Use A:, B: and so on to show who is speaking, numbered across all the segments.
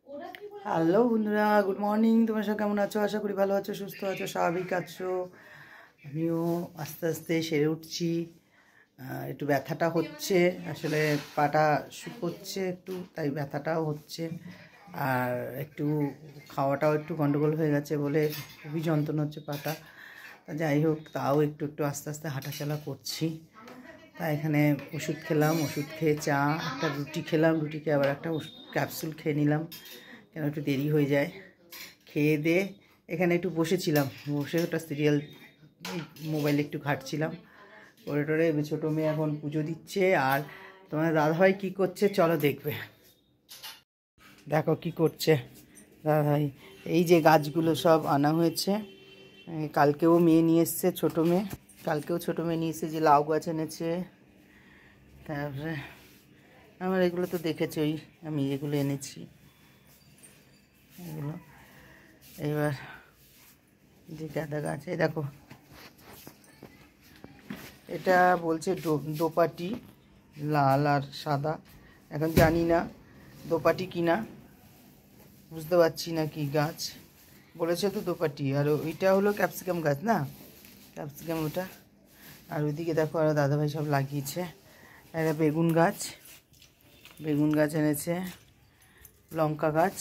A: Hello বন্ধুরা, good morning. তোমরা সব কেমন আছো? আশা করি ভালো আছো, সুস্থ আছো, স্বাভাবিক আছো। আমিও আস্তে আস্তে সেরে উঠছি। একটু ব্যথাটা হচ্ছে, আসলে পাটা শুকোচ্ছে একটু, তাই ব্যথাটাও হচ্ছে। আর একটু খাওয়াটাও একটু গন্ডগোল হয়ে গেছে বলে খুবই যন্ত্রণা হচ্ছে পাটা। যাই হোক, তাও একটু একটু আস্তে আস্তে হাঁটাচলা করছি। তাই এখানে ওষুধ খেলাম, ওষুধ খেয়ে চা, একটা রুটি খেলাম, রুটি খেয়ে আবার একটা ক্যাপসুল খেয়ে নিলাম, কেন একটু দেরি হয়ে যায়। খেয়ে দিয়ে এখানে একটু বসেছিলাম, বসে ওটা সিরিয়াল মোবাইলে একটু ঘাঁটছিলাম। করে টোরে ছোটো মেয়ে এখন পুজো দিচ্ছে। আর তোমার দাদাভাই কী করছে চলো দেখবে। দেখো কি করছে দাদাভাই। এই যে গাছগুলো সব আনা হয়েছে, কালকেও মেয়ে নিয়ে এসছে, ছোটো মেয়ে কালকেও ছোটো মেয়ে নিয়ে এসছে, যে লাউ গাছ এনেছে। তারপরে আমার এগুলো তো দেখেছই, আমি এগুলো এনেছি এগুলো। এবার যে গাঁদা গাছ, এই দেখো, এটা বলছে দোপাটি, লাল আর সাদা। এখন জানি না দোপাটি কিনা, বুঝতে পারছি না কি গাছ। বলেছে তো দোপাটি। আর ওইটা হলো ক্যাপসিকাম গাছ, না ক্যাপসিকাম ওটা। আর ওইদিকে দেখো আরও দাদাভাই সব লাগিয়েছে। একটা বেগুন গাছ, বেগুন গাছ এনেছে, লঙ্কা গাছ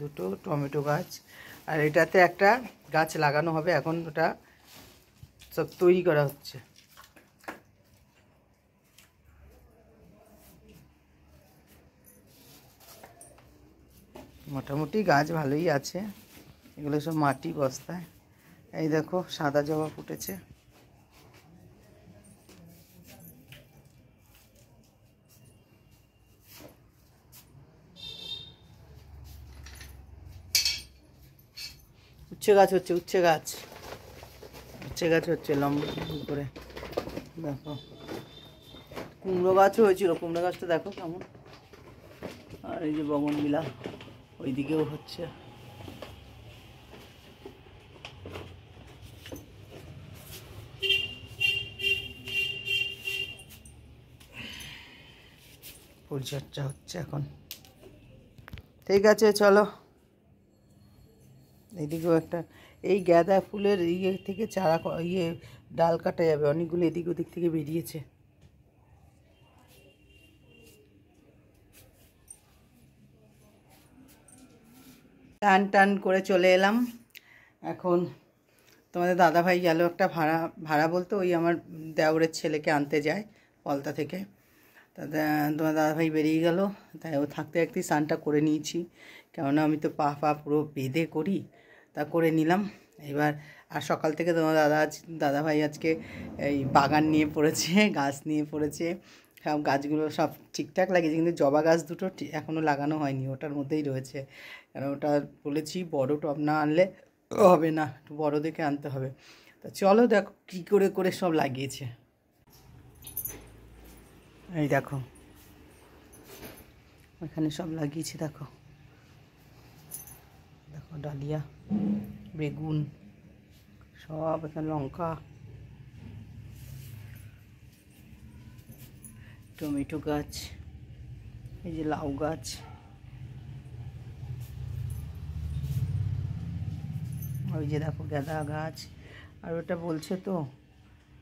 A: দুটো, টমেটো গাছ। আর এটাতে একটা গাছ লাগানো হবে, এখন ওটা সব তৈরি করা হচ্ছে। মোটামুটি গাছ ভালোই আছে, এগুলো সব মাটি বস্তায়। এই দেখো সাদা জবা ফুটেছে। উচ্ছে গাছ হচ্ছে, উচ্ছে গাছ, উচ্ছে গাছ হচ্ছে লম্বা করে। দেখো কুমড়ো গাছও হয়েছিল, কুমড়ো গাছটা দেখো কেমন। আর এই যে বগনবিলা ওইদিকেও হচ্ছে। পরিচর্যা হচ্ছে এখন। ঠিক আছে চলো। এইদিকেও একটা, এই গাঁদা ফুলের ইয়ে থেকে চারা ডাল কাটা যাবে, অনেকগুলো এদিক ওদিক থেকে বেরিয়েছে। টান টান করে চলে এলাম। এখন তোমাদের দাদাভাই গেল একটা ভাড়া, ভাড়া বলতে ওই আমার দেওরের ছেলেকে আনতে যায় পলতা থেকে। তোমার দাদাভাই বেরিয়ে গেল, তাই ও থাকতে থাকতেই স্নানটা করে নিয়েছি, কেননা আমি তো পা পুরো বেঁধে করি, তা করে নিলাম। এবার আর সকাল থেকে তোমার দাদাভাই আজকে এই বাগান নিয়ে পড়েছে, গাছ নিয়ে পড়েছে। সব গাছগুলো সব ঠিকঠাক লাগিয়েছে, কিন্তু জবা গাছ দুটো এখনও লাগানো হয়নি, ওটার মধ্যেই রয়েছে। কারণ ওটা বলেছি বড় টব না আনলে হবে না, একটু বড় দেখে আনতে হবে। তা চলো দেখো কী করে করে সব লাগিয়েছে। এই দেখো এখানে সব লাগিয়েছি, দেখো দেখো ডালিয়া, বেগুন, সব এখানে লঙ্কা, টমেটো গাছ, এই যে লাউ গাছ, ওই যে দেখো গাঁদা গাছ। আর ওটা বলছে তো,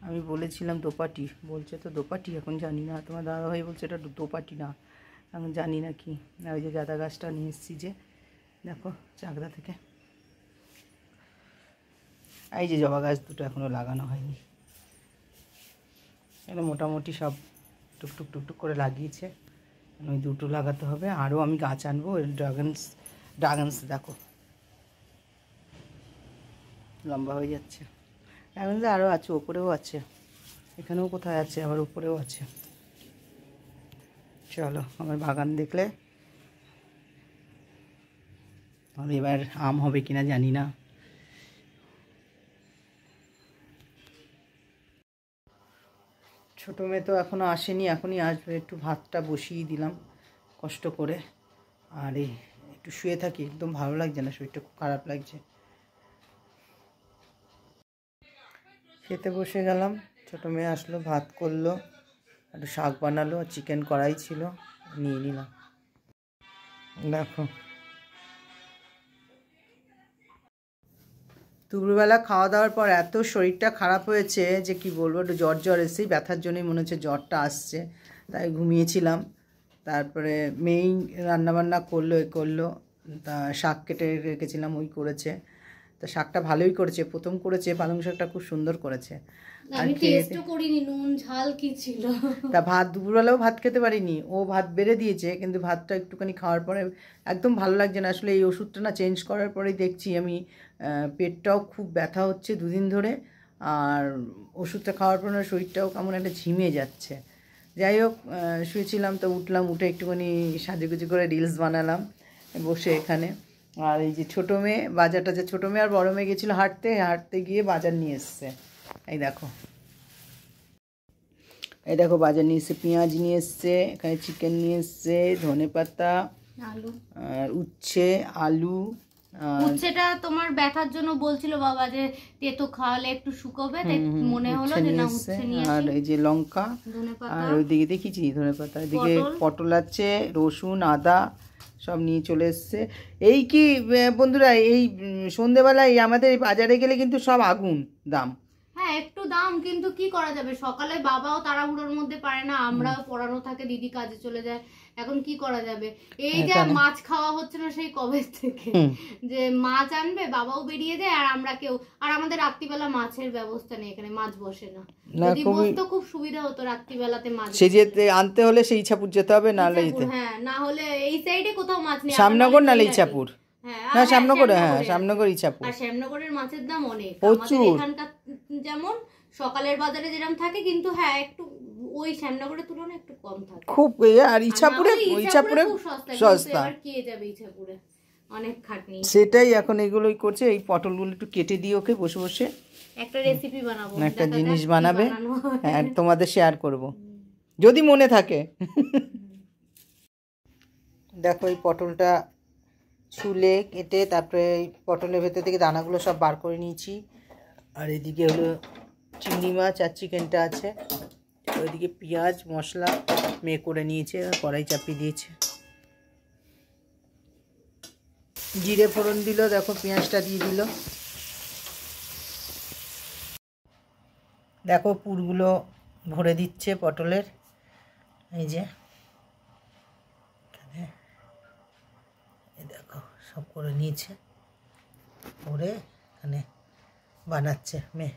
A: আমি বলেছিলাম দোপাটি, বলছে তো দোপাটি, এখন জানি না। তোমার দাদাভাই বলছে এটা দোপাটি না, এখন জানি না কি। ওই যে গাঁদা গাছটা নিয়ে এসেছি, যে দেখো চাকদা থেকে। এই যে জবা গাছ দুটো এখনও লাগানো হয়নি, এটা মোটামুটি সব টুকটুক টুকটুক করে লাগিয়েছে। ওই দুটো লাগাতে হবে। আরও আমি গাছ আনবো, ড্রাগনস দেখো লম্বা হয়ে যাচ্ছে। ড্রাগনস আরও আছে, ওপরেও আছে, এখানেও কোথায় আছে, আবার উপরেও আছে। চলো আমার বাগান দেখলে। আর এবার আম হবে কিনা জানি না। ছোটো মেয়ে তো এখনও আসেনি, এখনই আসবে। একটু ভাতটা বসিয়ে দিলাম কষ্ট করে। আর এই একটু শুয়ে থাকি, একদম ভালো লাগছে না, শরীরটা খুব খারাপ লাগছে। খেতে বসে গেলাম, ছোটো মেয়ে আসলো, ভাত করলো, একটু শাক বানালো, চিকেন কড়াই ছিল, নিয়ে নিলাম। দেখো দুপুরবেলা খাওয়া দাওয়ার পর এত শরীরটা খারাপ হয়েছে যে কি বলবো, একটু জ্বর জ্বর এসেই ব্যথার জন্যই মনে হচ্ছে জ্বরটা আসছে, তাই ঘুমিয়েছিলাম। তারপরে মেয়েই রান্নাবান্না করলো করলো, তা শাক কেটে রেখেছিলাম, ওই করেছে। তা শাকটা ভালোই করেছে, প্রথম করেছে, পালং শাকটা খুব সুন্দর করেছে।
B: আমি টেস্টও করিনি নুন ঝাল কি ছিল।
A: তা ভাত দুপুরবেলাও ভাত খেতে পারিনি, ও ভাত বেড়ে দিয়েছে, কিন্তু ভাতটা একটুখানি খাওয়ার পরে একদম ভালো লাগছে না। আসলে এই ওষুধটা না চেঞ্জ করার পরেই দেখছি আমি পেটটাও খুব ব্যথা হচ্ছে দুদিন ধরে, আর ওষুধটা খাওয়ার পর শরীরটাও কেমন একটা ঝিমিয়ে যাচ্ছে। যাই হোক, শুয়েছিলাম, তো উঠলাম, উঠে একটুখানি সাজুগুজু করে রিলস বানালাম বসে এখানে। আর এই যে ছোটো মেয়ে বাজারটা, যে ছোটো মেয়ে আর বড়ো মেয়ে গেছিলো হাঁটতে, হাঁটতে গিয়ে বাজার নিয়ে এসছে। এই দেখো, এই দেখো বাজার নিয়ে এসছে, পেঁয়াজ নিয়ে এসছে, এখানে চিকেন নিয়ে এসছে, ধনেপাতা,
B: আলু
A: আর উচ্ছে, আলু।
B: উচ্ছেটা তোমার ব্যথার জন্য বলছিল বাবা যে তেতো খাওয়ালে একটু শুকোবে, তাই মনে হলো যে না উচ্ছে নিয়ে
A: আর এই যে লঙ্কা, আর ওইদিকে দেখিছি ধনেপাতা, এদিকে পটল আছে, রসুন, আদা সব নিয়ে চলে এসছে। এই কি বন্ধুরা, এই সন্ধেবেলায় আমাদের বাজারে গেলে কিন্তু সব আগুন দাম।
B: হ্যাঁ একটু দাম, কিন্তু কি করা যাবে, সকালে বাবাও তাড়াহুড়োর মধ্যে পারে না, আমরাও পড়ানো থাকে, দিদি কাজে চলে যায়, এখন কি করা যাবে। এই যে মাছ খাওয়া হচ্ছে না সেই কবে থেকে, যে মাছ আনবে বাবাও বেরিয়ে যায়, আর আমরা কেউ, আর আমাদের রাত্রিবেলা মাছের ব্যবস্থা নেই, এখানে মাছ বসে না। যদি বসতো খুব সুবিধা হতো রাত্রিবেলাতে মাছ,
A: সেই যে আনতে হলে সেই ইচ্ছাপুর যেতে হবে, নাহলে
B: হ্যাঁ না হলে এই সাইডে কোথাও মাছ নেই,
A: শ্যামনগর নাহলে ইচ্ছাপুর। হ্যাঁ শ্যামনগর, হ্যাঁ শ্যামনগর, ইচ্ছাপুর।
B: আর শ্যামনগরের মাছের দাম অনেক, আমাদের এখানকার যেমন সকালের বাজারে যেরকম থাকে, কিন্তু হ্যাঁ একটু ওই শ্যামনগরের তুলনায় একটু কম থাকে
A: খুব। আর ইচ্ছাপুরে সস্তা,
B: কে যাবে ইচ্ছাপুরে, অনেক খাটনি।
A: সেটাই এখন এগুলোই করছে। এই পটলগুলো একটু কেটে দিয়ে ওকে বসে বসে
B: একটা রেসিপি বানাবো,
A: একটা জিনিস বানাবে, হ্যাঁ তোমাদের শেয়ার করব যদি মনে থাকে। দেখো এই পটলটা ছুলে কেটে তারপরে এই পটলের ভেতর থেকে দানাগুলো সব বার করে নিয়েছি। আর এদিকে হলো চিংড়ি মাছ আর চিকেনটা আছে, ওইদিকে পেঁয়াজ মশলা মেয়ে করে নিয়েছে, কড়াই চাপিয়ে দিয়েছে, জিরে ফোড়ন দিল, দেখো পেঁয়াজটা দিয়ে দিল। দেখো পুরগুলো ভরে দিচ্ছে পটলের, এই যে দেখো সব করে নিয়েছে, করে এখানে বানাচ্ছে মেয়ে।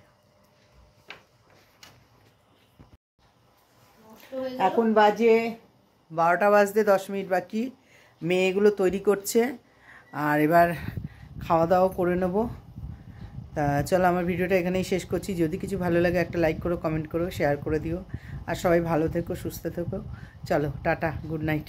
A: এখন বাজে 12টা বাজতে 10 মিনিট বাকি, মেয়ে এগুলো তৈরি করছে, আর এবার খাওয়া দাওয়া করে নেব। তা চলো আমার ভিডিওটা এখানেই শেষ করছি। যদি কিছু ভালো লাগে একটা লাইক করো, কমেন্ট করো, শেয়ার করে দিও, আর সবাই ভালো থেকো, সুস্থ থেকো। চলো টাটা, গুড নাইট।